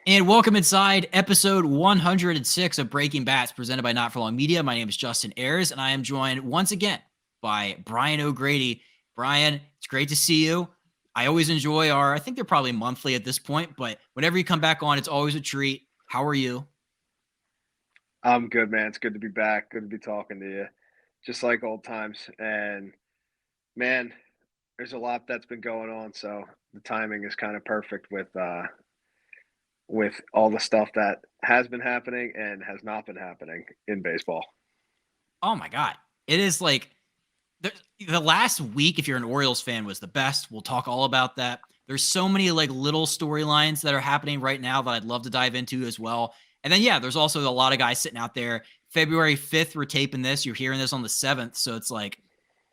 And welcome inside episode 106 of Breaking Bats, presented by Not For Long Media. My name is Justin Ayers, and I am joined once again by Brian O'Grady. Brian, it's great to see you. I always enjoy I think they're probably monthly at this point, but whenever you come back on, it's always a treat. How are you? I'm good, man. It's good to be back. Good to be talking to you, just like old times. And man, there's a lot that's been going on, so the timing is kind of perfect with all the stuff that has been happening and has not been happening in baseball. Oh my God. It is like the last week, if you're an Orioles fan, was the best. We'll talk all about that. There's so many like little storylines that are happening right now that I'd love to dive into as well. And then, yeah, there's also a lot of guys sitting out there. February 5th, we're taping this. You're hearing this on the 7th. So it's like,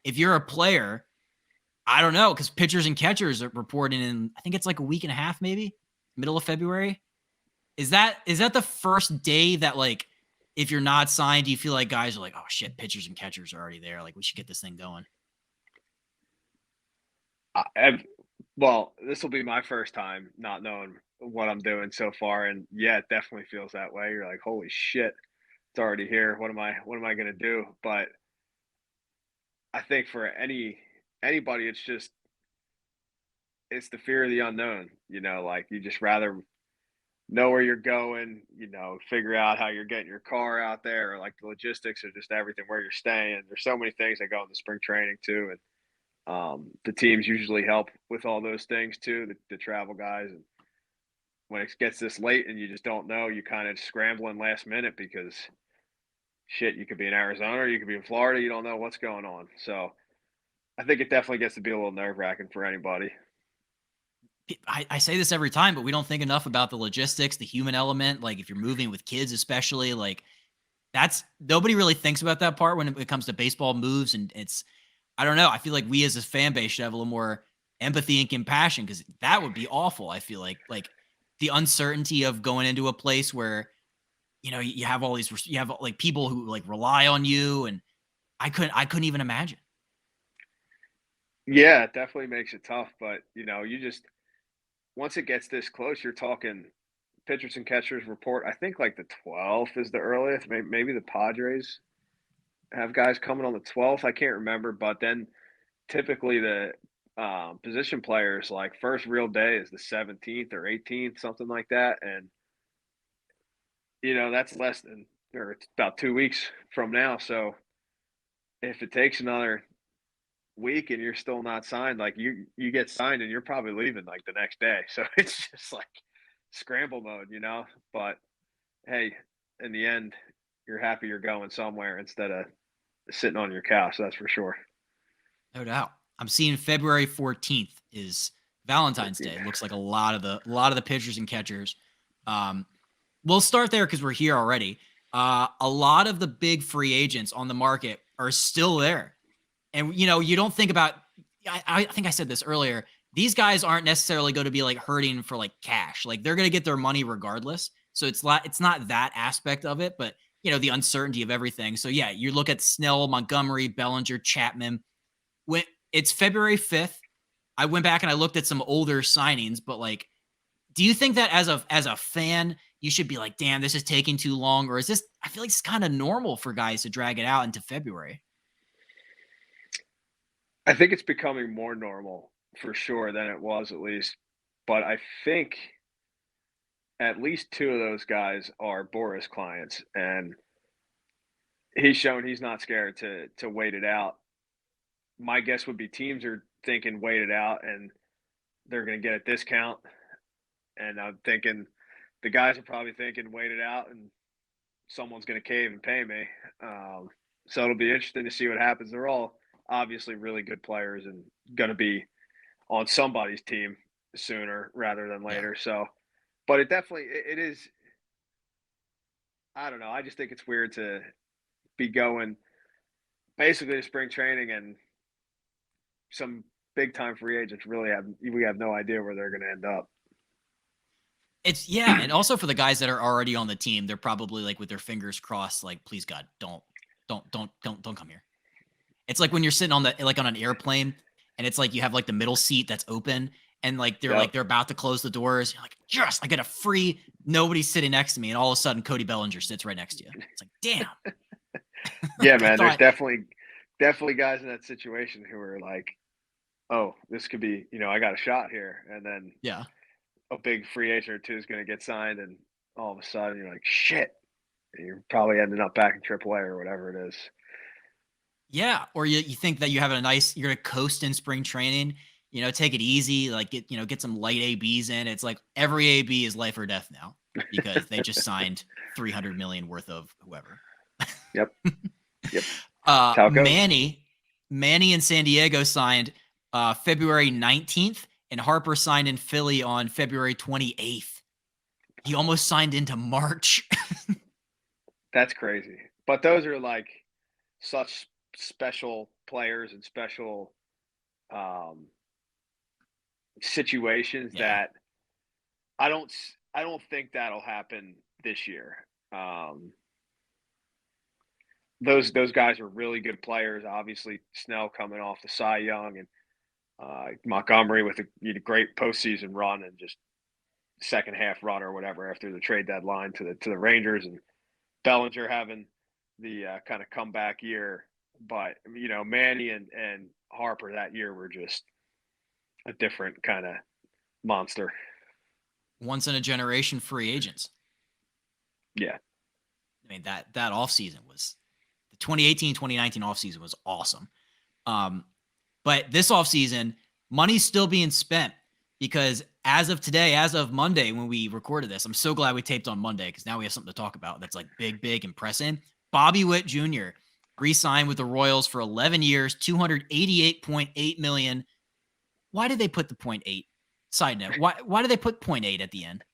if you're a player, I don't know, because pitchers and catchers are reporting in, I think it's like a week and a half, maybe middle of February. Is that the first day that, like, if you're not signed, do you feel like guys are like, oh shit, pitchers and catchers are already there? Like, we should get this thing going. I've, well, this will be my first time not knowing what I'm doing so far, and yeah, it definitely feels that way. You're like, holy shit, it's already here. What am I gonna do? But I think for anybody, it's the fear of the unknown. Like you just rather know where you're going, figure out how you're getting your car out there, or like the logistics or just everything where you're staying. There's so many things that go into spring training too, and the teams usually help with all those things too. The travel guys, and when it gets this late and you just don't know, you kind of scrambling last minute because shit, you could be in Arizona or you could be in Florida. You don't know what's going on, so I think it definitely gets to be a little nerve wracking for anybody. I say this every time, but we don't think enough about the logistics, the human element. Like, if you're moving with kids, especially, like, that's nobody really thinks about that part when it comes to baseball moves. And I don't know. I feel like we as a fan base should have a little more empathy and compassion, because that would be awful. I feel like the uncertainty of going into a place where, you have all these, you have like people who like rely on you. And I couldn't even imagine. Yeah, it definitely makes it tough, but you just once it gets this close, you're talking pitchers and catchers report. I think like the 12th is the earliest. Maybe the Padres have guys coming on the 12th. I can't remember, but then typically the position players like first real day is the 17th or 18th, something like that, and that's less than or it's about 2 weeks from now. So if it takes another week and you're still not signed, like you get signed and you're probably leaving like the next day. So it's just like scramble mode. But hey, in the end, you're happy you're going somewhere instead of sitting on your couch. That's for sure. No doubt. I'm seeing February 14th is Valentine's 14. Day. It looks like a lot of the pitchers and catchers. Um, we'll start there because we're here already. A lot of the big free agents on the market are still there. And you don't think about, I think I said this earlier. These guys aren't necessarily going to be like hurting for like cash. Like, they're going to get their money regardless. So it's not that aspect of it, but the uncertainty of everything. So yeah, you look at Snell, Montgomery, Bellinger, Chapman. When it's February 5th, I went back and I looked at some older signings, but like, do you think that as a fan, you should be like, damn, this is taking too long? Or is this, I feel like it's kind of normal for guys to drag it out into February. I think it's becoming more normal for sure than it was at least. But I think at least two of those guys are Boris clients, and he's shown he's not scared to wait it out. My guess would be teams are thinking wait it out and they're going to get a discount. And I'm thinking the guys are probably thinking wait it out and someone's going to cave and pay me. So it'll be interesting to see what happens. They're all obviously really good players and going to be on somebody's team sooner rather than Yeah. later. So, but it is. I don't know. I just think it's weird to be going basically to spring training and some big time free agents we have no idea where they're going to end up. Yeah, and also for the guys that are already on the team, they're probably like with their fingers crossed, like, please God, don't come here. It's like when you're sitting on the like on an airplane, and it's like you have like the middle seat that's open, and like Yep. they're about to close the doors. You're like, yes, I get a free. Nobody's sitting next to me, and all of a sudden, Cody Bellinger sits right next to you. It's like, damn. Yeah, Like I man. There's thought, definitely guys in that situation who are like, oh, this could be, I got a shot here, and then yeah, a big free agent or two is going to get signed, and all of a sudden you're like, shit, and you're probably ending up back in AAA or whatever it is. yeah. Or you think that you have you're gonna coast in spring training. Take it easy, like get some light ABs in. It's like every AB is life or death now because they just signed 300 million worth of whoever. Yep. Yep. That's how it goes. Manny in San Diego signed February 19th, and Harper signed in Philly on February 28th. He almost signed into March. That's crazy. But those are like such special players and special um, situations Yeah, that I don't think that'll happen this year. Um, those guys are really good players. Obviously, Snell coming off the Cy Young, and Montgomery with a great postseason run and just second half run or whatever after the trade deadline to the Rangers, and Bellinger having the kind of comeback year. But Manny and Harper that year were just a different kind of monster. once in a generation free agents. Yeah, I mean that offseason was the 2018-2019 offseason was awesome. But this offseason, money's still being spent because as of today, as of Monday, when we recorded this, I'm so glad we taped on Monday because now we have something to talk about that's like big and pressing. Bobby Witt Jr. re-signed with the Royals for 11 years, $288.8 million. Why did they put the 0.8? Side note, why did they put 0.8 at the end?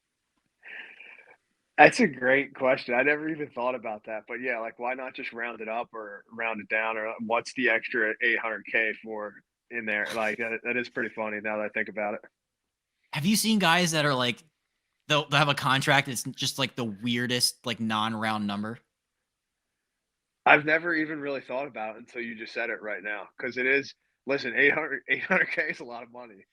that's a great question. I never even thought about that. But yeah, like why not just round it up or round it down, or what's the extra 800K for in there? Like that is pretty funny now that I think about it. Have you seen guys that are like they'll have a contract that's just like the weirdest like non-round number? I've never even really thought about it until you just said it right now. Because it is, listen, 800K is a lot of money.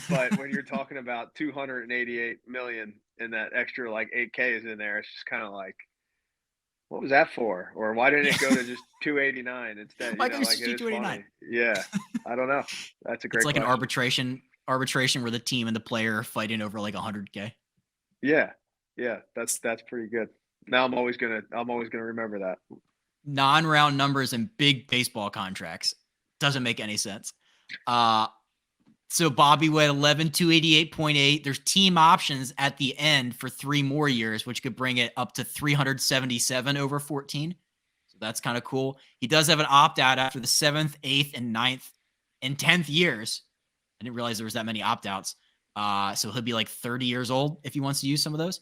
But when you're talking about 288 million and that extra like 8K is in there, it's just kind of like, what was that for? Or why didn't it go to just 289 instead? Why goes Like to it is 289? funny. Yeah. I don't know. That's a It's great like an question. arbitration where the team and the player are fighting over like 100K. Yeah. Yeah. That's pretty good. Now I'm always gonna remember that. Non-round numbers and big baseball contracts doesn't make any sense. Uh so Bobby Witt 11 288.8. There's team options at the end for 3 more years, which could bring it up to 377 over 14. So that's kind of cool. He does have an opt out after the 7th, 8th, and 9th and 10th years. I didn't realize there was that many opt outs. So he'll be like 30 years old if he wants to use some of those.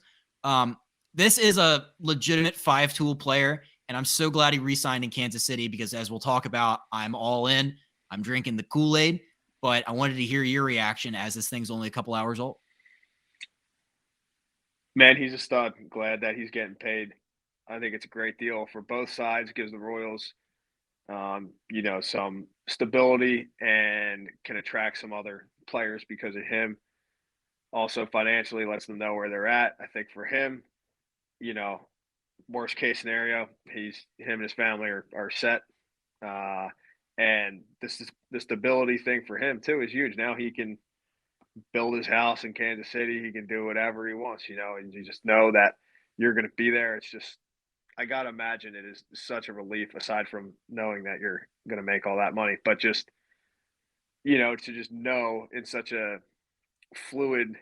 This is a legitimate 5-tool player, and I'm so glad he re-signed in Kansas City because, as we'll talk about, I'm all in. I'm drinking the Kool-Aid, but I wanted to hear your reaction as this thing's only a couple hours old. Man, he's a stud. I'm glad that he's getting paid. I think it's a great deal for both sides. Gives the Royals, some stability and can attract some other players because of him. Also, financially, lets them know where they're at. I think for him, you know, worst case scenario, him and his family are set. Uh, and this is the stability thing for him too is huge. Now he can build his house in Kansas City. He can do whatever he wants, and you just know that you're going to be there. It's just, I got to imagine it is such a relief aside from knowing that you're going to make all that money, but just, to just know in such a fluid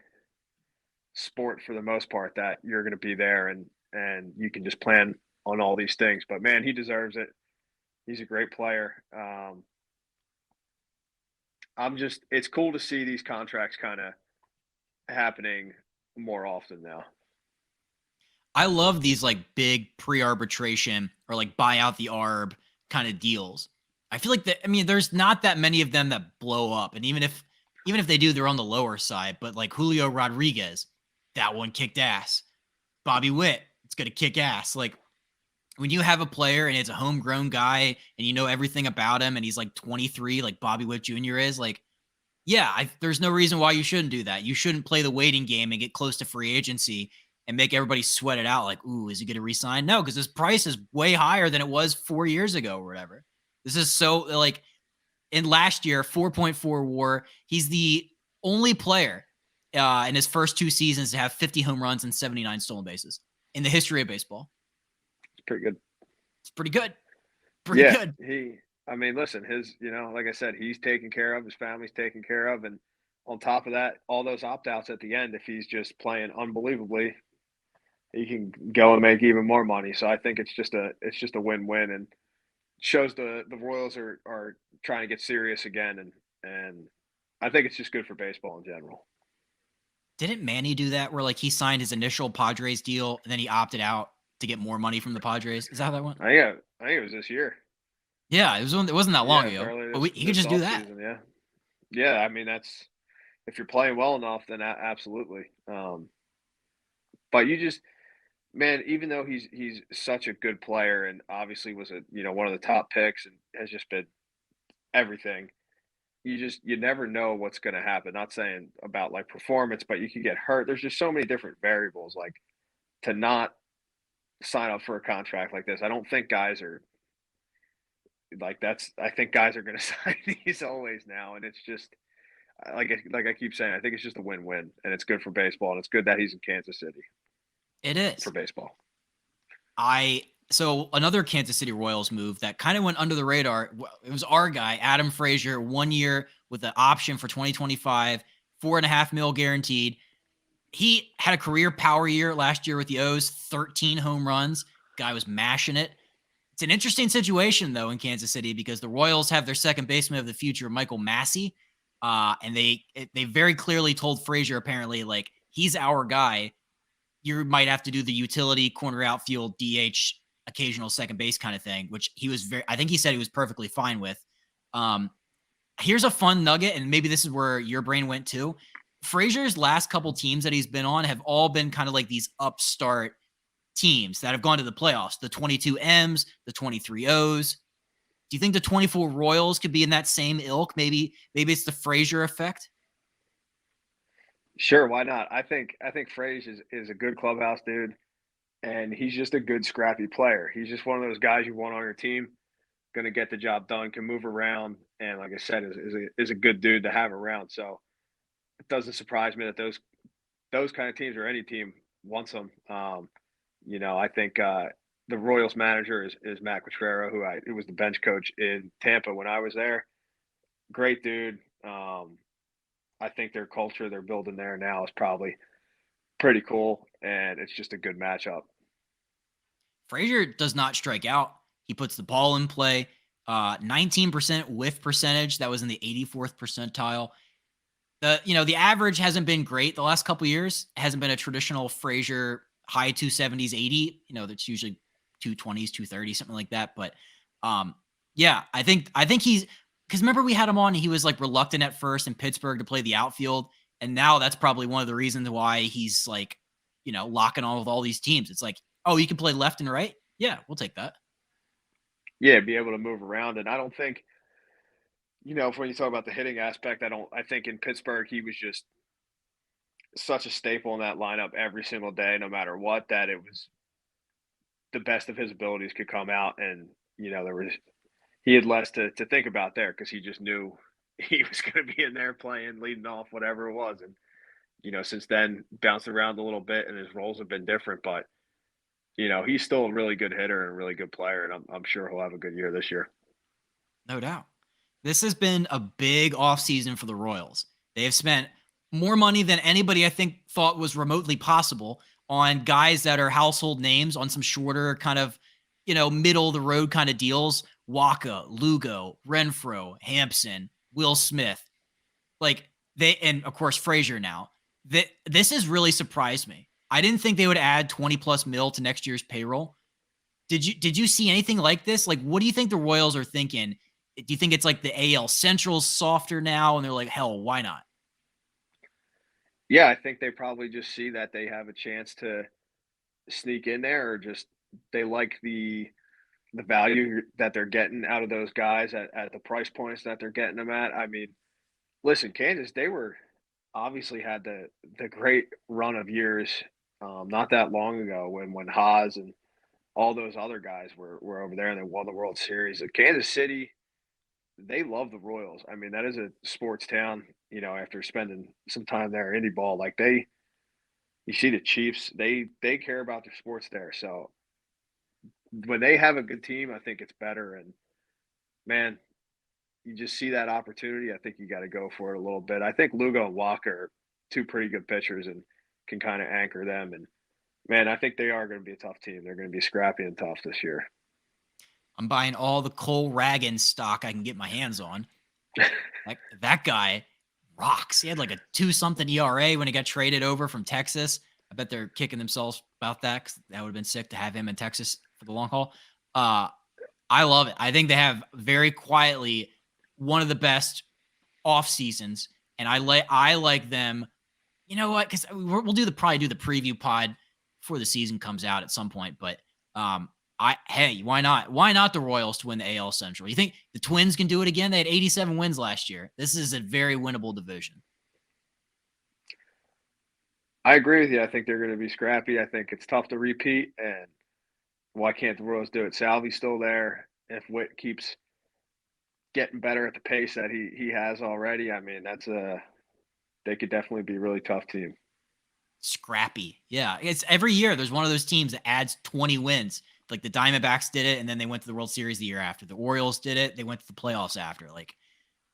sport for the most part that you're going to be there and you can just plan on all these things. But man, he deserves it. He's a great player. It's cool to see these contracts kind of happening more often now. I love these like big pre-arbitration or like buy out the arb kind of deals. I feel like there's not that many of them that blow up. And even if they do, they're on the lower side. But like Julio Rodriguez, that one kicked ass. Bobby Witt, it's gonna kick ass. Like when you have a player and it's a homegrown guy and you know everything about him and he's like 23, like Bobby Witt Jr. is, like Yeah, there's no reason why you shouldn't do that. You shouldn't play the waiting game and get close to free agency and make everybody sweat it out like, ooh, is he going to resign? No, because his price is way higher than it was 4 years ago or whatever. This is so like in last year, 4.4 WAR. He's the only player in his first 2 seasons to have 50 home runs and 79 stolen bases in the history of baseball. It's pretty good. It's pretty good. Pretty Yeah, good. I mean, listen, like I said, he's taken care of, his family's taken care of, and on top of that, all those opt outs at the end, if he's just playing unbelievably, he can go and make even more money. So I think it's just a win win, and shows the Royals are trying to get serious again, and I think it's just good for baseball in general. Didn't Manny do that where like he signed his initial Padres deal and then he opted out to get more money from the Padres? Is that how that went? I think it was this year. Yeah, it wasn't that long Yeah, it's ago. early But this he could this just do off that. season. Yeah, yeah. I mean, that's if you're playing well enough, then absolutely. But you just man, even though he's such a good player and obviously was one of the top picks and has just been everything, you never know what's going to happen. Not saying about like performance, but you could get hurt. There's just so many different variables. Like to not sign up for a contract like this, I don't think guys are like that's. I think guys are going to sign these always now, and it's just like I keep saying. I think it's just a win-win, and it's good for baseball, and it's good that he's in Kansas City It for is. baseball. So another Kansas City Royals move that kind of went under the radar. It was our guy, Adam Frazier, 1 year with an option for 2025, 4.5 mil guaranteed. He had a career power year last year with the O's, 13 home runs. Guy was mashing it. It's an interesting situation though in Kansas City because the Royals have their second baseman of the future, Michael Massey, and they very clearly told Frazier apparently like he's our guy. You might have to do the utility corner outfield DH occasional second base kind of thing, which he was I think he said he was perfectly fine with. Um, Here's a fun nugget, and maybe this is where your brain went too. Frazier's last couple teams that he's been on have all been kind of like these upstart teams that have gone to the playoffs, the 22 M's, the 23 O's. Do you think the 24 Royals could be in that same ilk? Maybe it's the Frazier effect. Sure, why not? I think Frazier is a good clubhouse dude, and he's just a good scrappy player. He's just one of those guys you want on your team, going to get the job done, can move around, and like I said, is a good dude to have around. So it doesn't surprise me that those kind of teams or any team wants them. I think the Royals manager is Matt Quatrero, who was the bench coach in Tampa when I was there. Great dude. I think their culture they're building there now is probably pretty cool, and it's just a good matchup. Frazier does not strike out. He puts the ball in play. 19% whiff percentage. That was in the 84th percentile. The average hasn't been great the last couple years. It hasn't been a traditional Frazier high 270s, 80. That's usually 220s, 230, something like that. But yeah, I think he's because remember we had him on. And he was like reluctant at first in Pittsburgh to play the outfield, and now that's probably one of the reasons why he's like, locking on with all these teams. It's like, oh, you can play left and right. Yeah, we'll take that. Yeah, be able to move around, and I don't think when you talk about the hitting aspect, I think in Pittsburgh he was just such a staple in that lineup every single day, no matter what, that it was the best of his abilities could come out, and he had less to think about there because he just knew he was going to be in there playing, leading off, whatever it was, and since then bounced around a little bit, and his roles have been different, but he's still a really good hitter and a really good player, and I'm sure he'll have a good year this year. No doubt. This has been a big offseason for the Royals. They have spent more money than anybody I think thought was remotely possible on guys that are household names on some shorter kind of, middle of the road kind of deals. Waka, Lugo, Renfro, Hampson, Will Smith. Like and of course Frazier now. This has really surprised me. I didn't think they would add 20 plus mil to next year's payroll. Did you see anything like this? Like, what do you think the Royals are thinking? Do you think it's like the AL Central's softer now, and they're like, hell, why not? Yeah, I think they probably just see that they have a chance to sneak in there, or just they like the value that they're getting out of those guys at the price points that they're getting them at. I mean, listen, Kansas, they were obviously had the great run of years not that long ago when Haas and all those other guys were over there and they won the World Series. Kansas City, they love the Royals. I mean, that is a sports town. After spending some time there, indie ball, like you see the Chiefs, they care about their sports there. So when they have a good team, I think it's better. And man, you just see that opportunity. I think you got to go for it a little bit. I think Lugo and Walker are two pretty good pitchers and can kind of anchor them. And man, I think they are going to be a tough team. They're going to be scrappy and tough this year. I'm buying all the Cole Ragan stock I can get my hands on. That guy rocks. He had like a 2-something ERA when he got traded over from Texas. I bet they're kicking themselves about that because that would have been sick to have him in Texas for the long haul. I love it. I think they have very quietly one of the best off seasons, and I like them. You know what? Because we'll probably do the preview pod before the season comes out at some point. But why not? Why not the Royals to win the AL Central? You think the Twins can do it again? They had 87 wins last year. This is a very winnable division. I agree with you. I think they're going to be scrappy. I think it's tough to repeat, and why can't the Royals do it? Salvy's still there. If Witt keeps getting better at the pace that he has already, I mean, they could definitely be a really tough team. Scrappy. Yeah. It's every year there's one of those teams that adds 20 wins. Like the Diamondbacks did it, and then they went to the World Series the year after. The Orioles did it. They went to the playoffs after. Like,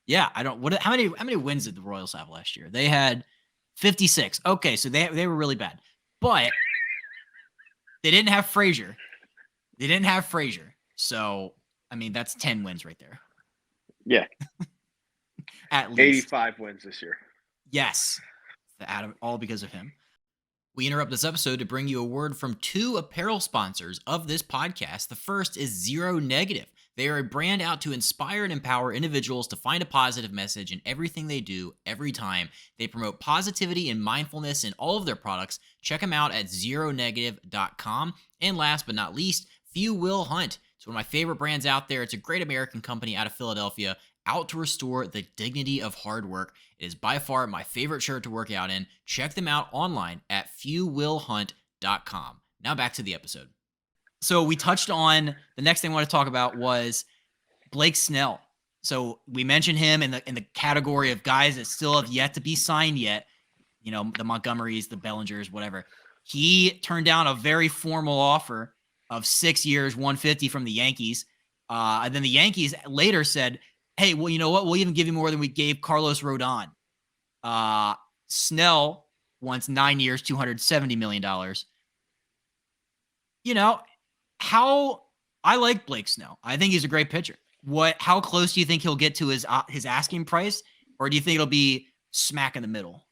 yeah, how many wins did the Royals have last year? They had 56. Okay, so they were really bad. But they didn't have Frazier. So, I mean, that's 10 wins right there. Yeah. At least 85 wins this year. Yes. All because of him. We interrupt this episode to bring you a word from two apparel sponsors of this podcast. The first is Zero Negative. They are a brand out to inspire and empower individuals to find a positive message in everything they do, every time. They promote positivity and mindfulness in all of their products. Check them out at zeronegative.com. And last but not least, Few Will Hunt. It's one of my favorite brands out there. It's a great American company out of Philadelphia, out to restore the dignity of hard work. It is by far my favorite shirt to work out in. Check them out online at fewwillhunt.com. Now back to the episode. So we touched on the next thing I want to talk about was Blake Snell. So we mentioned him in the category of guys that still have yet to be signed yet. You know, the Montgomerys, the Bellingers, whatever. He turned down a very formal offer of 6 years, 150 from the Yankees. And then the Yankees later said, hey, well, you know what? We'll even give you more than we gave Carlos Rodon. Snell wants 9 years, $270 million. You know, I like Blake Snell. I think he's a great pitcher. How close do you think he'll get to his asking price? Or do you think it'll be smack in the middle?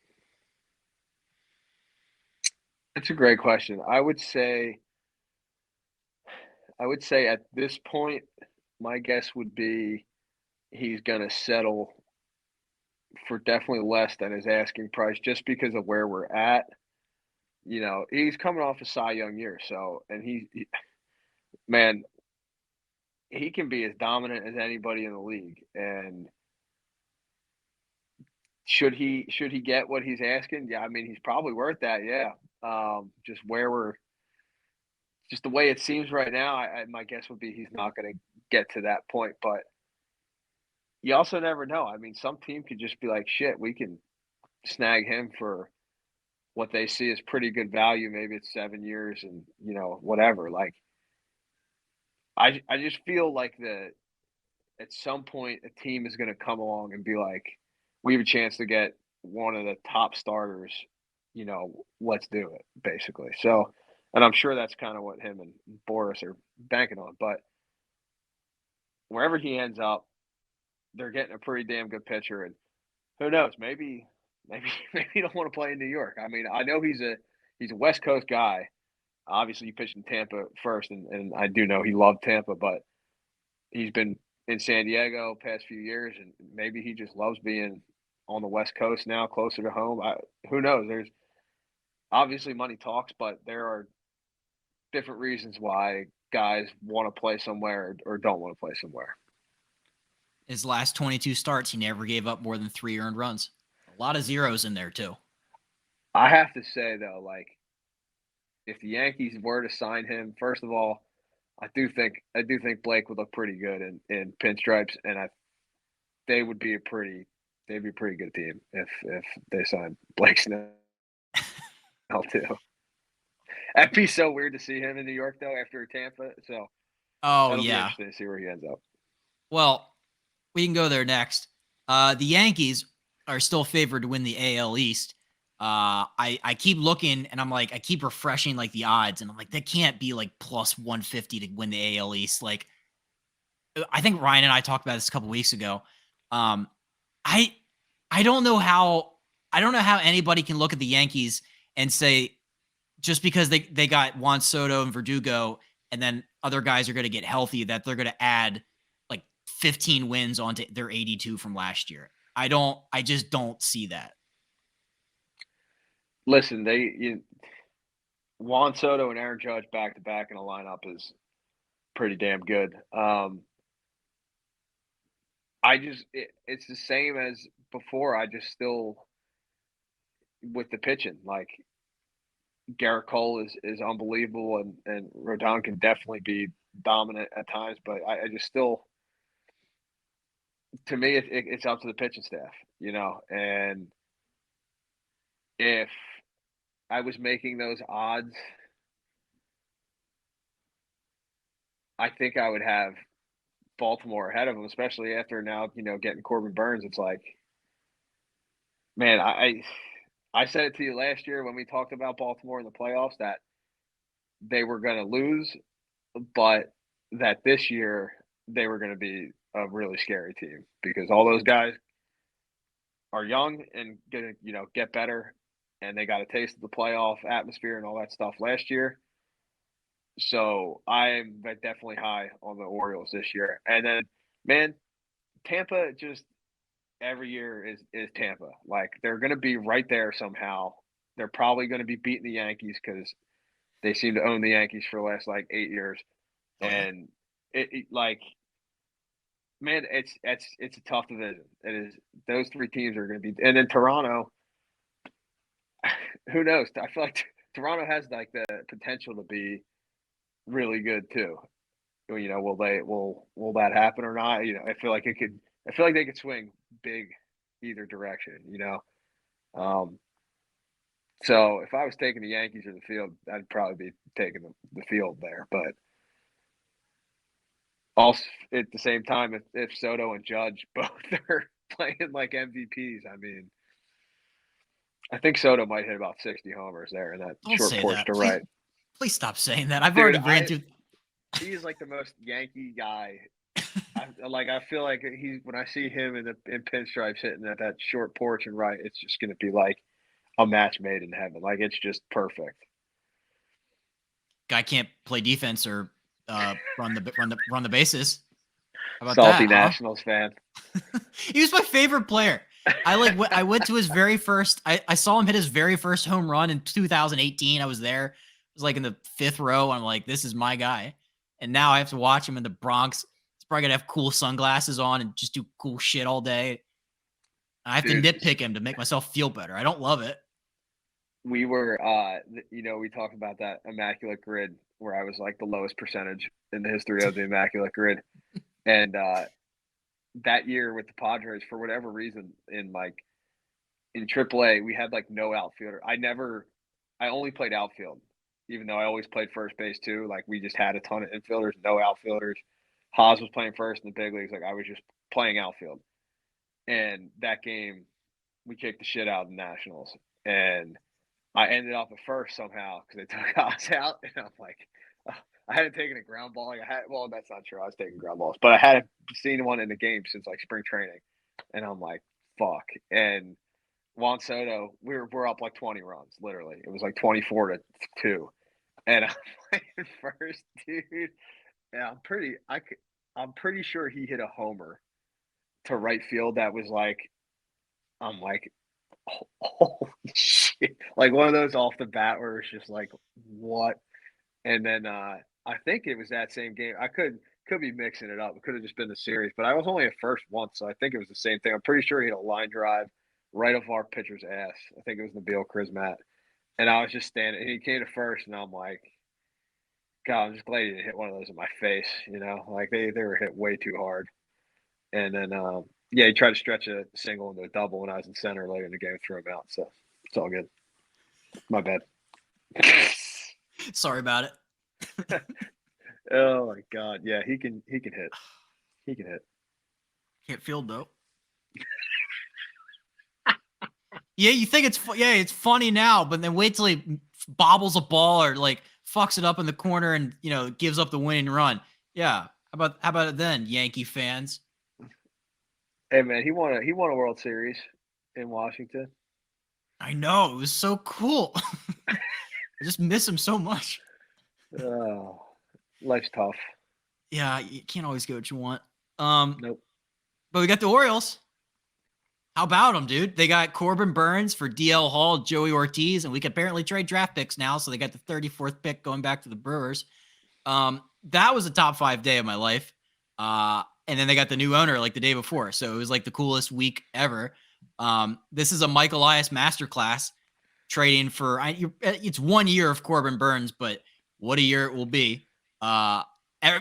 That's a great question. I would say at this point, my guess would be he's going to settle for definitely less than his asking price just because of where we're at. You know, he's coming off a Cy Young year, so and man, he can be as dominant as anybody in the league. And should he get what he's asking? Yeah, I mean he's probably worth that. Yeah, just the way it seems right now, my guess would be he's not going to get to that point. But you also never know. I mean, some team could just be like, shit, we can snag him for what they see as pretty good value. Maybe it's 7 years and, whatever. Like, I just feel like at some point a team is going to come along and be like, we have a chance to get one of the top starters, let's do it, basically. So, and I'm sure that's kind of what him and Boris are banking on. But wherever he ends up, they're getting a pretty damn good pitcher. And who knows, maybe he don't want to play in New York. I mean, I know he's a West Coast guy. Obviously, he pitched in Tampa first, and I do know he loved Tampa, but he's been in San Diego past few years, and maybe he just loves being on the West Coast now, closer to home. Who knows? There's obviously money talks, but there are different reasons why guys want to play somewhere or don't want to play somewhere. His last 22 starts, he never gave up more than 3 earned runs. A lot of zeros in there too. I have to say though, like if the Yankees were to sign him, first of all, I do think Blake would look pretty good in pinstripes, and they'd be a pretty good team if they signed Blake Snell too. That'd be so weird to see him in New York though after Tampa. So Oh that'll be yeah. interesting to see where he ends up. Well, we can go there next. The Yankees are still favored to win the AL East. I keep looking and I'm like, I keep refreshing like the odds, and I'm like, that can't be like plus 150 to win the AL East. Like, I think Ryan and I talked about this a couple weeks ago. Um, I I don't know how anybody can look at the Yankees and say just because they got Juan Soto and Verdugo, and then other guys are going to get healthy, that they're going to add like 15 wins onto their 82 from last year. I just don't see that. Listen, Juan Soto and Aaron Judge back to back in a lineup is pretty damn good. It's the same as before. I just still with the pitching, like Garrett Cole is unbelievable, and Rodon can definitely be dominant at times, but I just still, to me, it's up to the pitching staff, and if I was making those odds, I think I would have Baltimore ahead of them, especially after now, getting Corbin Burns. It's like, man, I said it to you last year when we talked about Baltimore in the playoffs that they were going to lose, but that this year they were going to be a really scary team because all those guys are young and going to, get better, and they got a taste of the playoff atmosphere and all that stuff last year. So I'm definitely high on the Orioles this year. And then, man, Tampa just every year is Tampa. Like they're going to be right there somehow. They're probably going to be beating the Yankees because they seem to own the Yankees for the last like 8 years. Oh yeah. And like, man, it's a tough division. It is. Those three teams are going to be, and then Toronto. Who knows? I feel like Toronto has like the potential to be really good too. Will that happen or not? I feel like it could. I feel like they could swing big either direction. Um, so if I was taking the Yankees or the field, I'd probably be taking the field there. But also at the same time, if Soto and Judge both are playing like MVPs, I mean, I think Soto might hit about 60 homers there in that Don't short say porch that. to right. Please stop saying that. I've Dude, already ran through. he is like the most Yankee guy. I feel like when I see him in pinstripes hitting that short porch and right, it's just going to be like a match made in heaven. Like it's just perfect. Guy can't play defense or run the bases. How about Salty that, huh? Nationals fan. He was my favorite player. I went to his very first. I saw him hit his very first home run in 2018. I was there. It was like in the 5th row. I'm like, this is my guy. And now I have to watch him in the Bronx. He's probably gonna have cool sunglasses on and just do cool shit all day. I have to Dude, nitpick him to make myself feel better. I don't love it. we were we talked about that immaculate grid where I was like the lowest percentage in the history of the immaculate grid. And that year with the Padres, for whatever reason, in AAA, we had like no outfielder. I only played outfield, even though I always played first base too. Like we just had a ton of infielders, no outfielders. Haas was playing first in the big leagues. Like I was just playing outfield. And that game, we kicked the shit out of the Nationals. And I ended up at first somehow because they took Haas out. And I'm like, oh, I hadn't taken a ground ball. Well, that's not true. I was taking ground balls, but I hadn't seen one in the game since like spring training. And I'm like, fuck. And Juan Soto, we're up like 20 runs, literally. It was like 24-2. And I'm playing first, dude. And I'm pretty sure he hit a homer to right field that was like, I'm like, oh, holy shit. Like one of those off the bat where it's just like, what? And then I think it was that same game. I could could be mixing it up. It could have just been the series, but I was only at first once, so I think it was the same thing. I'm pretty sure he hit a line drive right off our pitcher's ass. I think it was Nabil Krismat, and I was just standing. And he came to first, and I'm like, God, I'm just glad he didn't hit one of those in my face. Like they were hit way too hard. And then yeah, he tried to stretch a single into a double when I was in center later in the game, threw him out. So it's all good. My bad. Sorry about it. Oh my God, yeah, he can hit. He can hit. Can't field though. Yeah, you think it's funny now, but then wait till he bobbles a ball or like fucks it up in the corner and gives up the winning run. Yeah, how about it then, Yankee fans? Hey man, he won a World Series in Washington. I know, it was so cool. I just miss him so much. Oh, life's tough. Yeah, you can't always get what you want. Nope. But we got the Orioles. How about them, dude? They got Corbin Burnes for DL Hall, Joey Ortiz, and we can apparently trade draft picks now. So they got the 34th pick going back to the Brewers. That was a top 5 day of my life. And then they got the new owner like the day before. So it was like the coolest week ever. This is a Mike Elias masterclass trading for, it's 1 year of Corbin Burnes, but what a year it will be.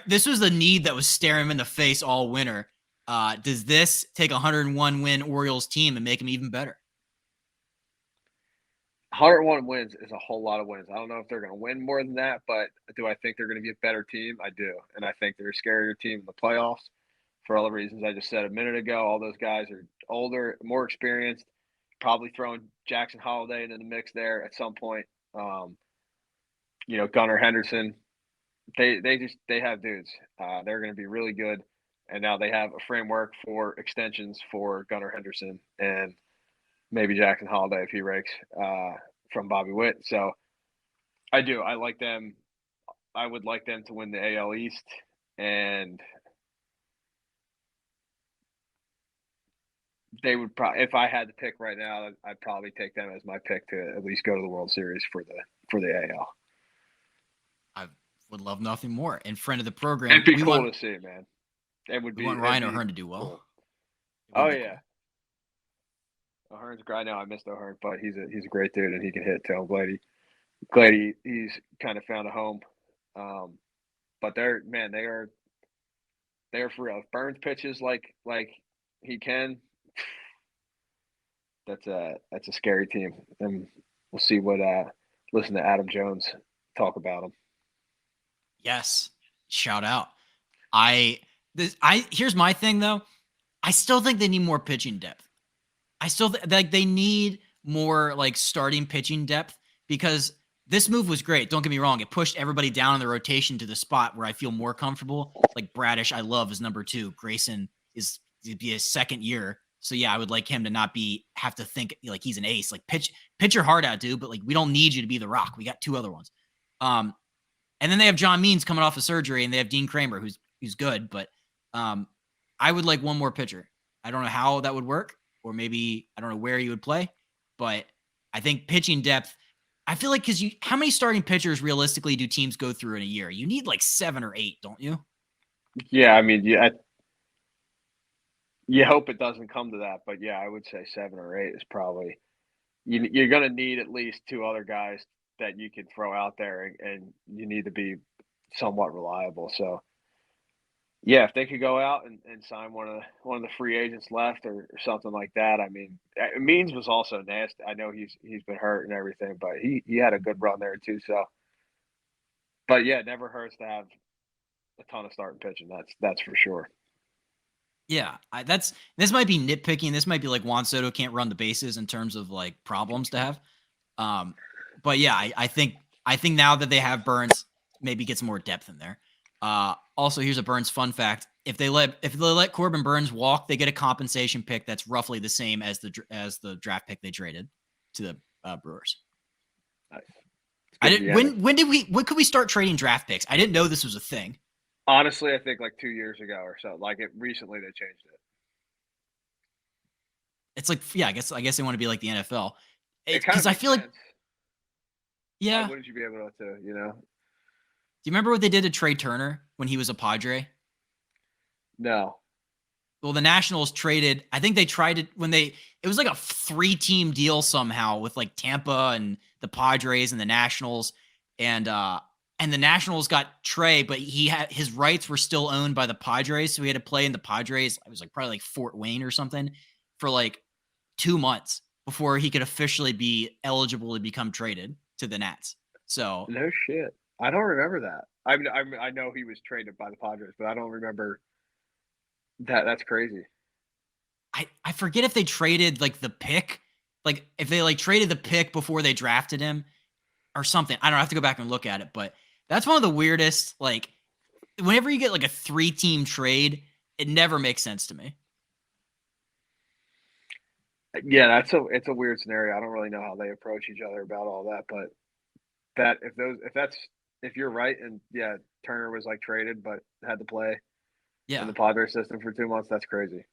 This was the need that was staring him in the face all winter. Does this take a 101 win Orioles team and make them even better? 101 wins is a whole lot of wins. I don't know if they're going to win more than that, but do I think they're going to be a better team? I do. And I think they're a scarier team in the playoffs for all the reasons I just said a minute ago. All those guys are older, more experienced, probably throwing Jackson Holiday into the mix there at some point. Gunnar Henderson, they have dudes. They're going to be really good. And now they have a framework for extensions for Gunnar Henderson and maybe Jackson Holiday if he rakes from Bobby Witt. So I do. I like them. I would like them to win the AL East. And they would probably, if I had to pick right now, I'd probably take them as my pick to at least go to the World Series for the AL. I would love nothing more. And friend of the program, it'd be cool to see, man. It would be. We want Ryan O'Hearn to do well. Cool. Oh yeah. Cool. O'Hearn's a guy now. I missed O'Hearn, but he's a great dude and he can hit too. I'm glad he's kind of found a home. But they are for real. If Burnes pitches like he can, that's a scary team. And we'll see what listen to Adam Jones talk about him. Yes. Shout out. Here's my thing though. I still think they need more pitching depth. I still like they need more like starting pitching depth because this move was great. Don't get me wrong. It pushed everybody down in the rotation to the spot where I feel more comfortable. Like Bradish, I love as number 2. Grayson is to be his second year. So yeah, I would like him to have to think like he's an ace. Like pitch your heart out, dude. But like we don't need you to be the Rock. We got 2 other ones. And then they have John Means coming off of surgery, and they have Dean Kramer, who's good. But I would like one more pitcher. I don't know how that would work, or maybe I don't know where you would play, but I think pitching depth. I feel like how many starting pitchers realistically do teams go through in a year? You need like 7 or 8, don't you? Yeah, I mean, you hope it doesn't come to that, but yeah, I would say 7 or 8 is probably you're going to need at least 2 other guys that you can throw out there, and you need to be somewhat reliable. So yeah, if they could go out and sign one of the free agents left or something like that. I mean, Means was also nasty. I know he's been hurt and everything, but he had a good run there too. So, but yeah, it never hurts to have a ton of starting pitching. That's for sure. Yeah, this might be nitpicking. This might be like Juan Soto can't run the bases in terms of like problems to have. But yeah, I think now that they have Burnes, maybe get some more depth in there. Also, here's a Burnes fun fact: if they let Corbin Burnes walk, they get a compensation pick that's roughly the same as the draft pick they traded to the Brewers. Nice. When could we start trading draft picks? I didn't know this was a thing. Honestly, I think like 2 years ago or so. Like recently, they changed it. It's like, yeah, I guess they want to be like the NFL. Because I feel sense. like, yeah. Why wouldn't you be able to, Do you remember what they did to Trey Turner when he was a Padre? No. Well, the Nationals traded. I think they tried it when it was like a 3-team deal somehow with like Tampa and the Padres and the Nationals, and the Nationals got Trey, but his rights were still owned by the Padres, so he had to play in the Padres. It was like probably like Fort Wayne or something for like 2 months before he could officially be eligible to become traded to the Nats. So No shit. I don't remember that. I know he was traded by the Padres, but I don't remember that. That's crazy. I forget if they traded like the pick, like if they like traded the pick before they drafted him or something. I don't know, I have to go back and look at it, but that's one of the weirdest. Like, whenever you get like a 3-team trade, it never makes sense to me. Yeah, it's a weird scenario. I don't really know how they approach each other about all that, but if you're right and yeah, Turner was like traded but had to play in Yeah. the Padres system for 2 months, that's crazy.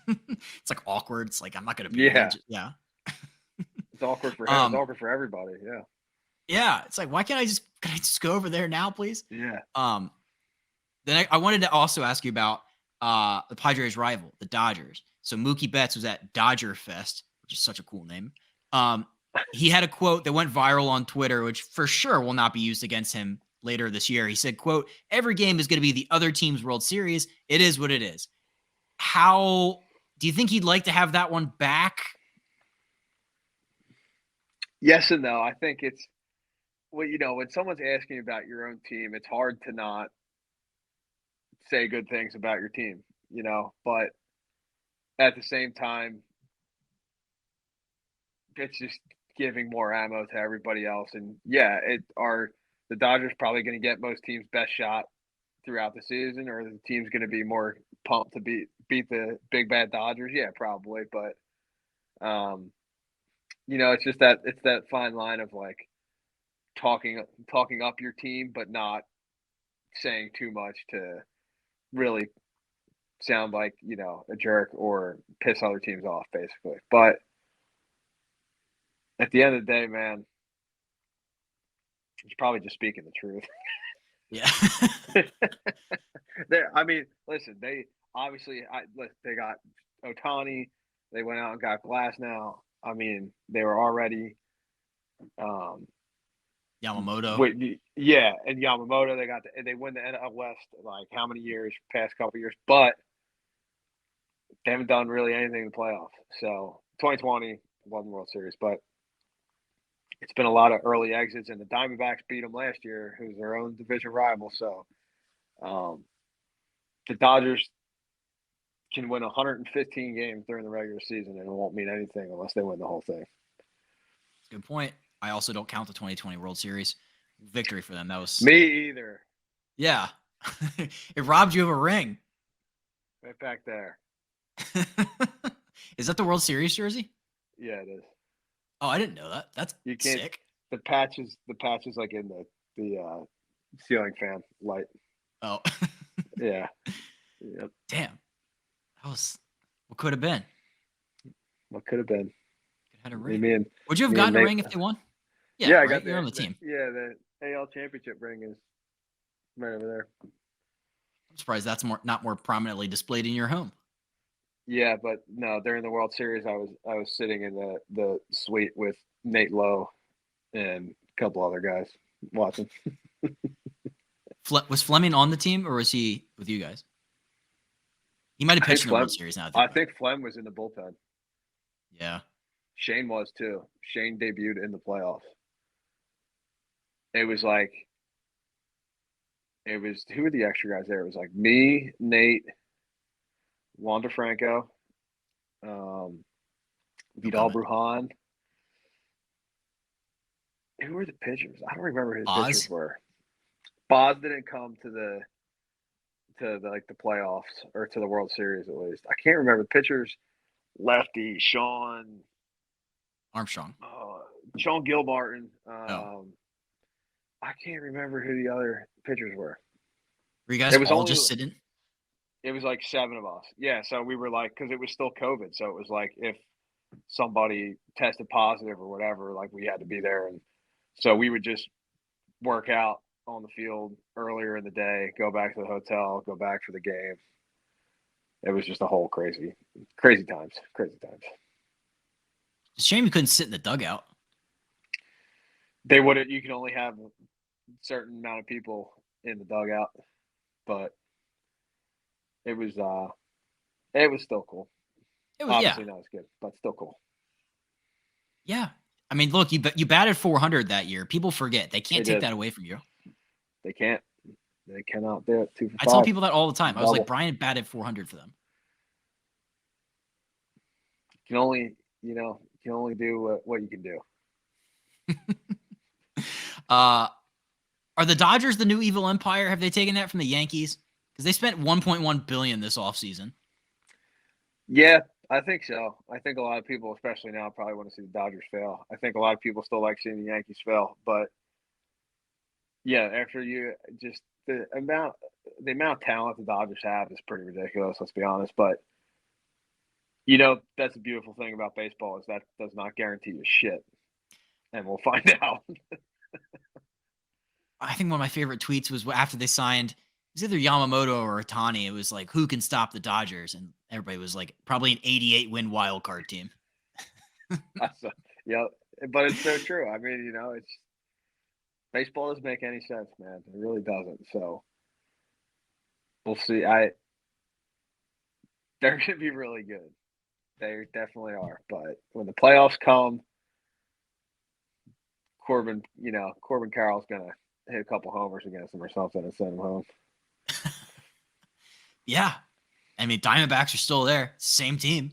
It's like awkward. It's like I'm not gonna be Yeah, yeah. it's awkward for him. It's Um, awkward for everybody. Yeah, yeah. It's like, why can't I just can I just go over there now, please? yeah. Um, then I wanted to also ask you about the Padres' rival, the Dodgers. So Mookie Betts was at Dodger Fest, which is such a cool name. Um, he had a quote that went viral on Twitter, which for sure will not be used against him later this year. He said, quote, every game is going to be the other team's World Series. It is what it is. How do you think he'd like to have that one back? Yes and no. I think it's well, when someone's asking about your own team, it's hard to not say good things about your team, but at the same time, it's just giving more ammo to everybody else. And yeah, the Dodgers probably going to get most teams' best shot throughout the season, or the team's going to be more pumped to beat the big bad Dodgers? Yeah, probably. But it's that fine line of like talking up your team, but not saying too much to really sound like a jerk or piss other teams off, basically. But at the end of the day, man, he's probably just speaking the truth. Yeah. I mean, listen, they obviously they got Otani. They went out and got Glass now. I mean, they were already um Yamamoto. yeah, and Yamamoto. They win the NL West like how many years? Past couple years, but they haven't done really anything in the playoffs. So 2020 won the World Series, but it's been a lot of early exits, and the Diamondbacks beat them last year, who's their own division rival. So um, the Dodgers can win 115 games during the regular season, and it won't mean anything unless they win the whole thing. Good point. I also don't count the 2020 World Series victory for them. That was Me either. yeah. It robbed you of a ring. Right back there. Is that the World Series jersey? Yeah, it is. Oh, I didn't know that. That's You can't. sick. The patches like in the ceiling fan light. Oh, Yeah. Yep. damn. That was what could have been. What could have been? Could have had a Me, ring. me and Would you have me and gotten a Nate. ring if they won? Yeah, Yeah, I right. got You're on the team. the AL championship ring is right over there. I'm surprised that's not more prominently displayed in your home. Yeah, but no, during the World Series, I was sitting in the suite with Nate Lowe and a couple other guys watching. Was Fleming on the team or was he with you guys? He might have I think pitched in the World Flem. Series now. I think I about it. think Flem was in the bullpen. Yeah. Shane was too. Shane debuted in the playoffs. It was like who were the extra guys there? It was like me, Nate, Juan DeFranco, No Vidal comment. Brujan. Who were the pitchers? I don't remember who the pitchers Oz? were. Boz didn't come to the playoffs or to the World Series at least. I can't remember the pitchers. Lefty Sean, Armstrong. Sean Gilmartin. Oh. I can't remember who the other pitchers were. Were you guys It was all only just sitting? it was like 7 of us. Yeah, so we were like because it was still COVID, so it was like if somebody tested positive or whatever, like we had to be there, and so we would just work out on the field earlier in the day, go back to the hotel, go back for the game. it was just a whole crazy times. It's a shame you couldn't sit in the dugout. They wouldn't. You can only have a certain amount of people in the dugout, but it was still cool. It was, Obviously not as good, but still cool. Yeah. I mean, look, you batted 400 that year. People forget. They can't take that away from you. They can't. They cannot do it. 2 for 5. I tell people that all the time. I was like, Double. Brian batted 400 for them. You can only do what you can do. Are the Dodgers the new evil empire? Have they taken that from the Yankees? Because they spent $1.1 billion this offseason. Yeah, I think so. I think a lot of people, especially now, probably want to see the Dodgers fail. I think a lot of people still like seeing the Yankees fail, but yeah, after you just the amount of talent the Dodgers have is pretty ridiculous. Let's be honest, but that's the beautiful thing about baseball is that does not guarantee you shit, and we'll find out. I think one of my favorite tweets was after they signed, it was either Yamamoto or Otani. It was like, who can stop the Dodgers? And everybody was like, probably an 88 win wild card team. Yeah, but it's so true. I mean, it's baseball doesn't make any sense, man. It really doesn't. So we'll see. They're going to be really good. They definitely are. But when the playoffs come, Corbin Carroll's going to hit a couple homers against them or something and send them home. Yeah. I mean, Diamondbacks are still there. Same team.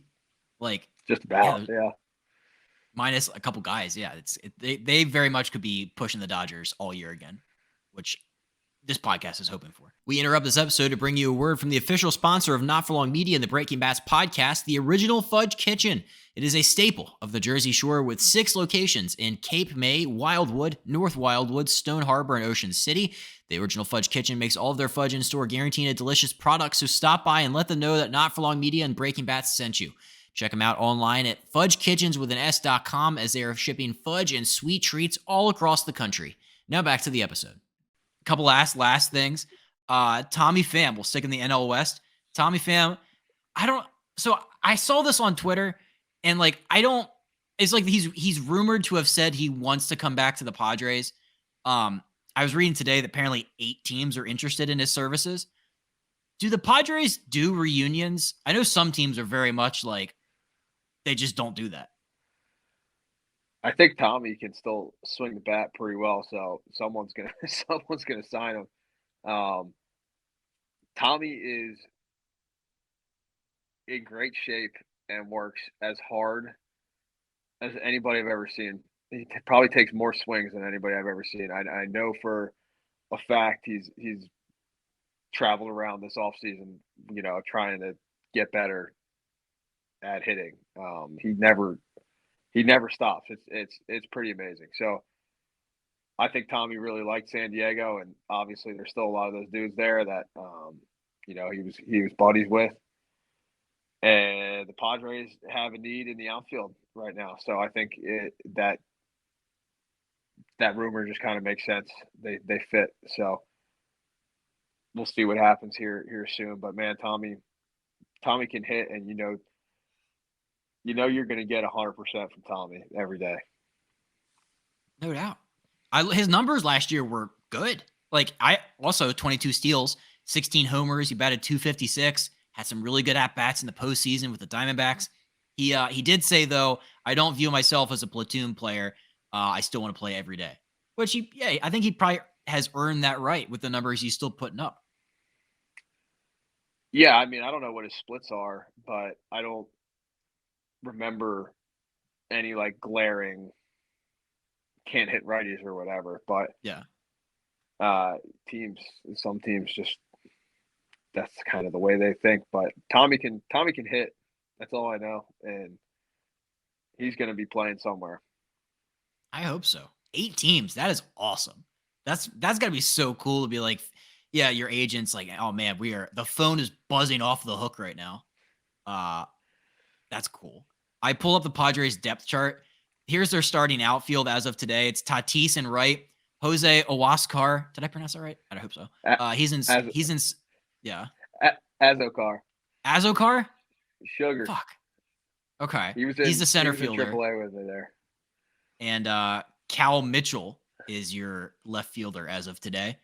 Like, just about, yeah. Minus a couple guys. Yeah. They very much could be pushing the Dodgers all year again, which this podcast is hoping for. We interrupt this episode to bring you a word from the official sponsor of Not For Long Media and the Breaking Bats podcast, the original Fudge Kitchen. It is a staple of the Jersey Shore with 6 locations in Cape May, Wildwood, North Wildwood, Stone Harbor, and Ocean City. The original Fudge Kitchen makes all of their fudge in store, guaranteeing a delicious product, so stop by and let them know that Not For Long Media and Breaking Bats sent you. Check them out online at fudgekitchens.com as they are shipping fudge and sweet treats all across the country. Now back to the episode. Couple last things. Tommy Pham will stick in the NL West. Tommy Pham, so I saw this on Twitter and it's like he's rumored to have said he wants to come back to the Padres. I was reading today that apparently 8 teams are interested in his services. Do the Padres do reunions? I know some teams are very much like they just don't do that. I think Tommy can still swing the bat pretty well, so someone's gonna sign him. Tommy is in great shape and works as hard as anybody I've ever seen. He probably takes more swings than anybody I've ever seen. I know for a fact he's traveled around this offseason, trying to get better at hitting. He never stops. It's pretty amazing. So I think Tommy really liked San Diego, and obviously there's still a lot of those dudes there that he was buddies with. And the Padres have a need in the outfield right now, so I think that rumor just kind of makes sense. They fit. So we'll see what happens here soon. But man, Tommy can hit, and you're going to get 100% from Tommy every day. No doubt. His numbers last year were good. Like, I also 22 steals, 16 homers. He batted .256. Had some really good at bats in the postseason with the Diamondbacks. He did say though, I don't view myself as a platoon player. I still want to play every day. Which I think he probably has earned that right with the numbers he's still putting up. Yeah, I mean, I don't know what his splits are, but I don't remember any glaring can't hit righties or whatever. But yeah, some teams just that's kind of the way they think. But Tommy can hit. That's all I know, and he's going to be playing somewhere. I hope so. 8 teams. That is awesome. That's got to be so cool to be like, yeah, your agent's like, oh man, the phone is buzzing off the hook right now. That's cool. I pull up the Padres depth chart. Here's their starting outfield as of today. It's Tatis in right, Jose Owascar. Did I pronounce that right? I hope so. He's in. Yeah. Azokar. Azokar? Sugar. Fuck. Okay. He was He's the center in fielder. AAA with me there. And Cal Mitchell is your left fielder as of today.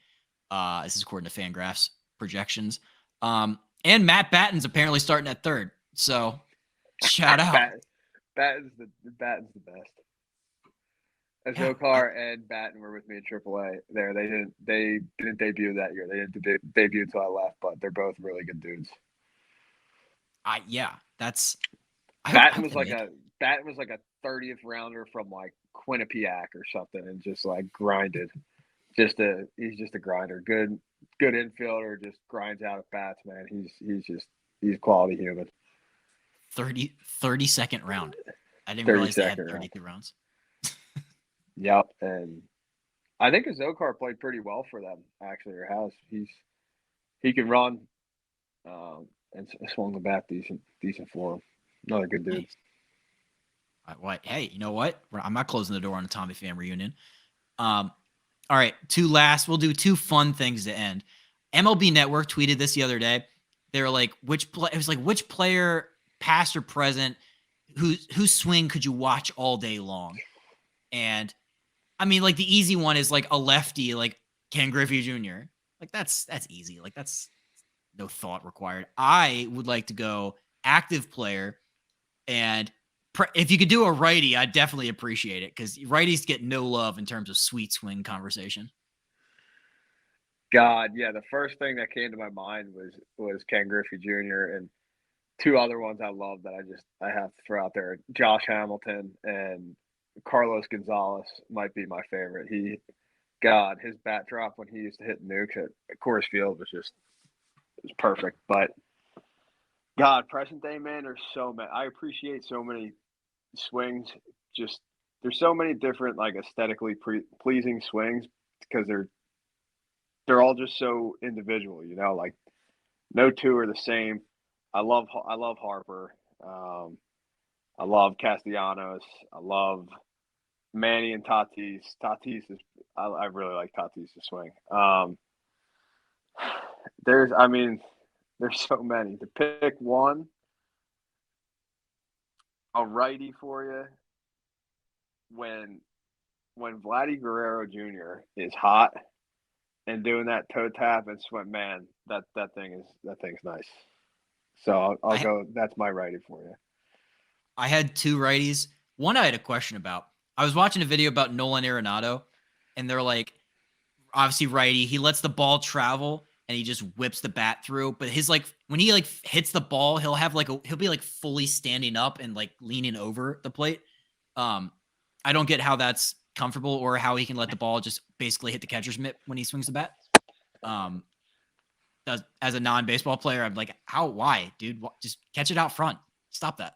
This is according to Fangraphs projections. And Matt Batten's apparently starting at third. So shout out. Batten's the best. Yeah. Azokar and Batten were with me in AAA. There, they didn't debut that year. They didn't debut until I left, but they're both really good dudes. That's. Batten was like a 30th rounder from like Quinnipiac or something, and just like grinded. He's just a grinder. Good infielder. Just grinds out at bats, man. He's quality human. 32nd round. I didn't 30 realize they had second 32 rounds. Yep, and I think Azokar played pretty well for them actually. Or has he can run, and swung the bat decent for him. Another good dude. Nice. Hey, you know what? I'm not closing the door on the Tommy Pham reunion. All right, we'll do two fun things to end. MLB Network tweeted this the other day. They were like, which player, past or present, whose swing could you watch all day long? And I mean, like the easy one is like a lefty, like Ken Griffey Jr. Like that's easy. Like that's no thought required. I would like to go active player, and if you could do a righty, I'd definitely appreciate it because righties get no love in terms of sweet swing conversation. God, yeah. The first thing that came to my mind was Ken Griffey Jr. and two other ones I love that I have to throw out there. Josh Hamilton and Carlos Gonzalez might be my favorite. His bat drop when he used to hit nukes at Coors Field was perfect. But God, present day, man, there's so many. I appreciate so many swings. Just there's so many different like aesthetically pleasing swings because they're all just so individual. Like no two are the same. I love Harper. I love Castellanos. I love Manny and Tatis. I really like Tatis' swing. There's so many. To pick one, a righty for you. When Vladdy Guerrero Jr. is hot and doing that toe tap and swing, man, that thing's nice. So I'll go. That's my righty for you. I had two righties. One I had a question about. I was watching a video about Nolan Arenado, and they're like, obviously righty. He lets the ball travel and he just whips the bat through. But his like when he like hits the ball, he'll be like fully standing up and like leaning over the plate. I don't get how that's comfortable or how he can let the ball just basically hit the catcher's mitt when he swings the bat. As a non-baseball player, I'm like, why, dude? Just catch it out front. Stop that.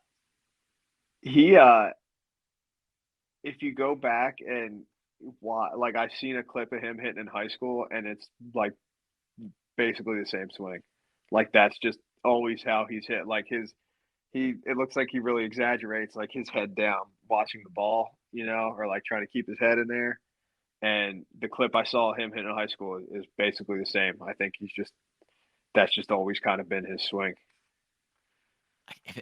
If you go back and like I've seen a clip of him hitting in high school, and it's like basically the same swing. Like that's just always how he's hit. Like it looks like he really exaggerates, like his head down, watching the ball, or like trying to keep his head in there. And the clip I saw him hitting in high school is basically the same. I think that's just always kind of been his swing.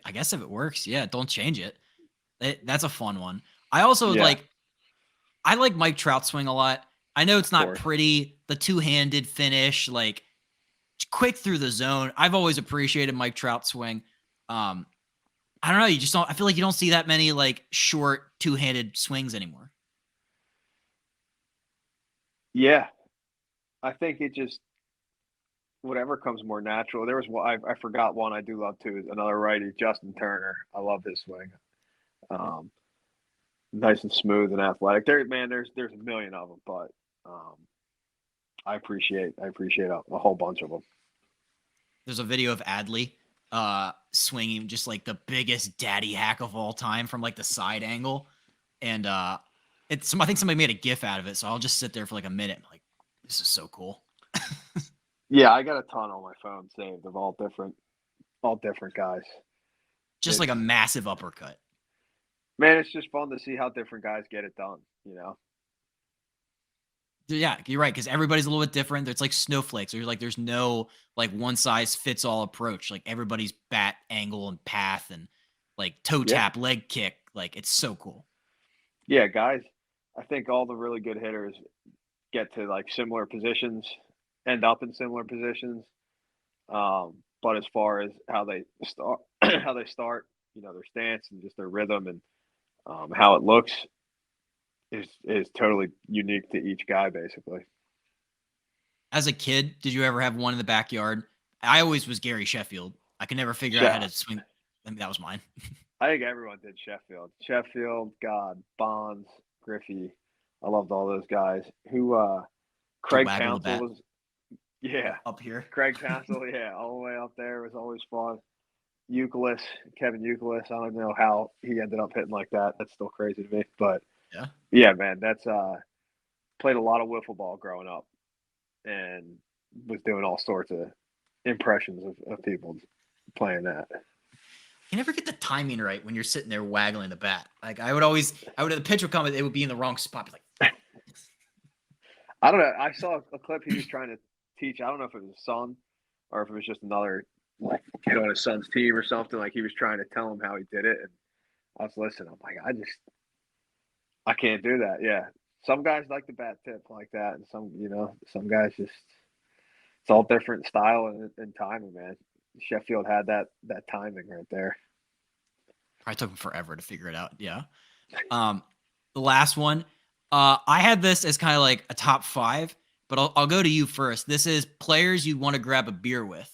I guess if it works, yeah, don't change it. That's a fun one. I also I like Mike Trout's swing a lot. I know it's not pretty, the two-handed finish, like quick through the zone. I've always appreciated Mike Trout's swing. I don't know. I feel like you don't see that many like short two-handed swings anymore. Yeah. I think it just, whatever comes more natural. There was one, I forgot one I do love too, is another righty, Justin Turner. I love his swing. Nice and smooth and athletic. There's a million of them, but I appreciate a whole bunch of them. There's a video of Adley swinging just like the biggest daddy hack of all time from like the side angle, and I think somebody made a GIF out of it, so I'll just sit there for like a minute. I'm like, this is so cool. Yeah, I got a ton on my phone saved of all different guys. Just like a massive uppercut. Man, it's just fun to see how different guys get it done, Yeah, you're right, because everybody's a little bit different. It's like snowflakes. There's no like one size fits all approach. Like everybody's bat angle and path and like toe Yeah, tap, leg kick. Like it's so cool. yeah, guys. I think all the really good hitters get to like similar positions, end up in similar positions. But as far as how they start, how they start, their stance and just their rhythm and how it looks is totally unique to each guy, basically. As a kid, did you ever have one in the backyard? I always was Gary Sheffield. I could never figure out how Yeah, to swing. I mean, that was mine. I think everyone did Sheffield. Sheffield, God, Bonds, Griffey. I loved all those guys. Who To Craig waggle the Counsell bat was, yeah. up here. Craig Counsell, yeah, all the way up there was always fun. Euclid, Kevin Euclid. I don't know how he ended up hitting like that. That's still crazy to me. But Yeah. yeah, man, that's played a lot of wiffle ball growing up and was doing all sorts of impressions of people playing that. You never get the timing right when you're sitting there waggling the bat. Like the pitch would come, it would be in the wrong spot. Like, I don't know. I saw a clip he was trying to teach. I don't know if it was his son or if it was just another like kid on his son's team or something. Like he was trying to tell him how he did it, and I was listening. I'm like, I can't do that. Yeah, some guys like the bat tip like that, and some guys just it's all different style and timing, man. Sheffield had that timing right there. probably took him forever to figure it out. Yeah. The last one, I had this as kind of like a top 5, but I'll go to you first. This is players you want to grab a beer with.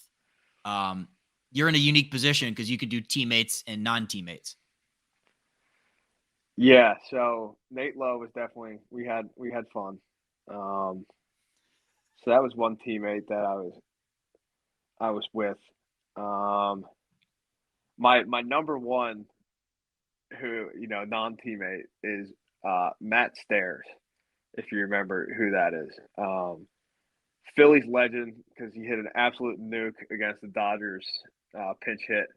Um, you're in a unique position because you could do teammates and non-teammates. Yeah, so Nate Lowe was definitely we had fun. Um, so that was one teammate that I was with. Um, my number one who non teammate is Matt Stairs, if you remember who that is. Phillies legend because he hit an absolute nuke against the Dodgers, pinch hit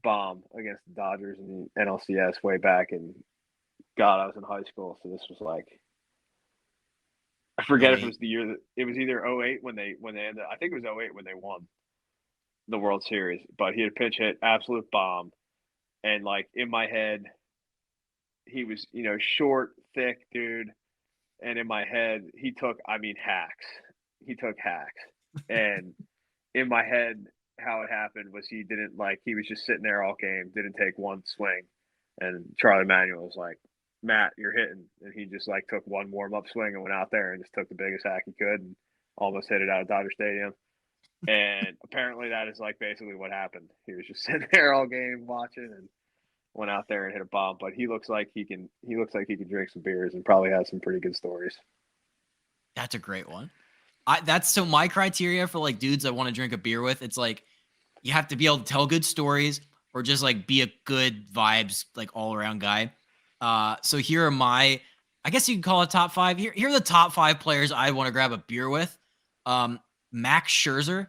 bomb against the Dodgers in the NLCS way back. And God, I was in high school, so this was like I forget Oh if it eight. was the year that it was either '08 when they ended. I think it was '08 when they won the World Series. But he had a pinch hit, absolute bomb, and like in my head, he was short, thick dude, and in my head he took hacks. He took hacks, and in my head how it happened was he was just sitting there all game, didn't take one swing, and Charlie Manuel was like, Matt, you're hitting, and he just like took one warm up swing and went out there and just took the biggest hack he could and almost hit it out of Dodger Stadium. And apparently that is like basically what happened. He was just sitting there all game watching and went out there and hit a bomb. But he looks like he can drink some beers and probably has some pretty good stories. That's a great one. That's so my criteria for like dudes I want to drink a beer with. It's like you have to be able to tell good stories or just like be a good vibes, like all around guy. So here are I guess you can call it top 5. Here are the top 5 players I want to grab a beer with. Max Scherzer.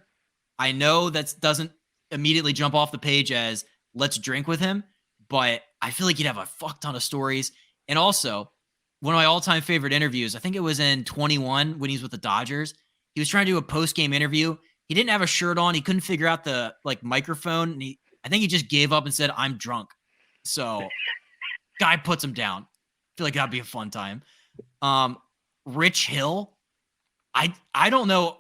I know that doesn't immediately jump off the page as let's drink with him, but I feel like he'd have a fuck ton of stories. And also, one of my all-time favorite interviews, I think it was in 21 when he was with the Dodgers. He was trying to do a post-game interview. He didn't have a shirt on. He couldn't figure out the like microphone. And I think he just gave up and said, "I'm drunk." So guy puts him down. I feel like that'd be a fun time. Rich Hill. I don't know.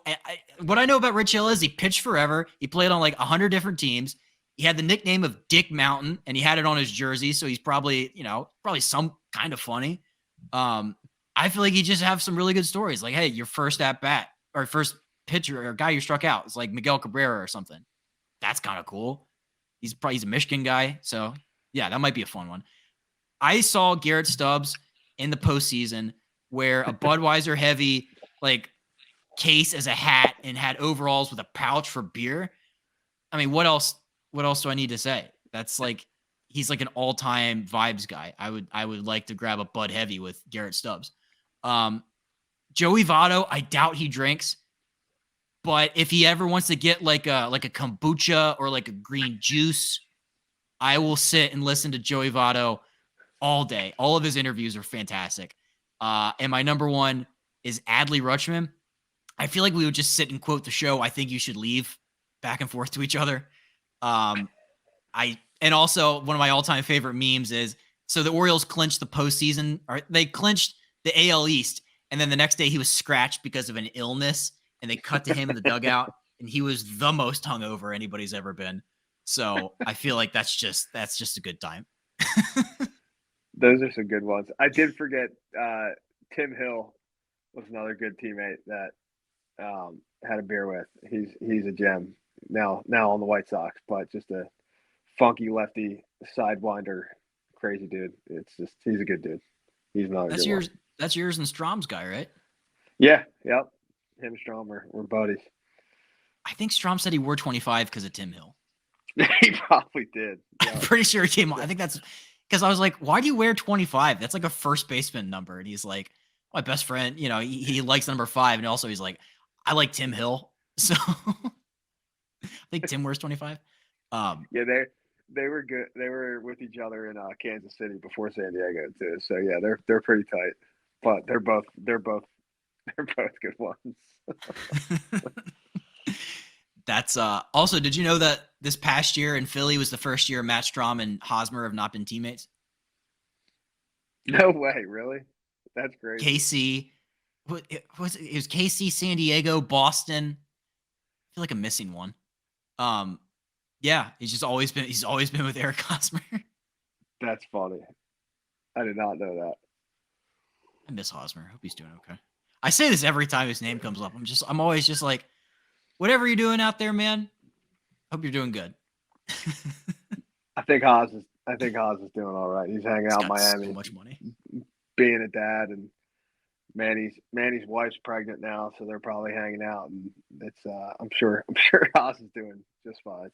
What I know about Rich Hill is he pitched forever. He played on like 100 different teams. He had the nickname of Dick Mountain, and he had it on his jersey. So he's probably some kind of funny. I feel like he just have some really good stories. Like, hey, your first at bat or first pitcher or guy you struck out. It's like Miguel Cabrera or something. That's kind of cool. He's a Michigan guy. So yeah, that might be a fun one. I saw Garrett Stubbs in the postseason wear a Budweiser heavy like case as a hat and had overalls with a pouch for beer. I mean, what else do I need to say? That's like he's like an all-time vibes guy. I would like to grab a Bud Heavy with Garrett Stubbs. Joey Votto, I doubt he drinks, but if he ever wants to get like a kombucha or like a green juice, I will sit and listen to Joey Votto all day. All of his interviews are fantastic. And my number one, is Adley Rutschman. I feel like we would just sit and quote the show, "I think you should leave," back and forth to each other. Um, and also one of my all-time favorite memes is, so the Orioles clinched the postseason, or they clinched the AL East, and then the next day he was scratched because of an illness, and they cut to him in the dugout, and he was the most hungover anybody's ever been. So I feel like that's just a good time. Those are some good ones. I did forget Tim Hill was another good teammate that had a beer with. He's a gem now on the White Sox, but just a funky lefty sidewinder, crazy dude. It's just he's a good dude. He's another That's good one. yours. That's yours and Strom's guy, right? Yeah, yep. Him and Strom were buddies. I think Strom said he wore 25 because of Tim Hill. He probably did. Yeah. I'm pretty sure he came on. I think that's because I was like, why do you wear 25? That's like a first baseman number. And he's like, my best friend, he likes number 5. And also he's like, I like Tim Hill. So I think Tim wears 25. Yeah, they were good. They were with each other in Kansas City before San Diego too. So yeah, they're pretty tight. But they're both good ones. That's also, did you know that this past year in Philly was the first year Matt Strom and Hosmer have not been teammates? No way, really? That's crazy. KC, it was KC, San Diego, Boston. I feel like I'm missing one. Yeah, he's always been with Eric Hosmer. That's funny. I did not know that. I miss Hosmer. Hope he's doing okay. I say this every time his name comes up. I'm always just like, whatever you're doing out there, man. Hope you're doing good. I think Haas is doing all right. He's hanging out in Miami. So much money. Being a dad, and Manny's wife's pregnant now, so they're probably hanging out, and it's I'm sure Haas is doing just fine.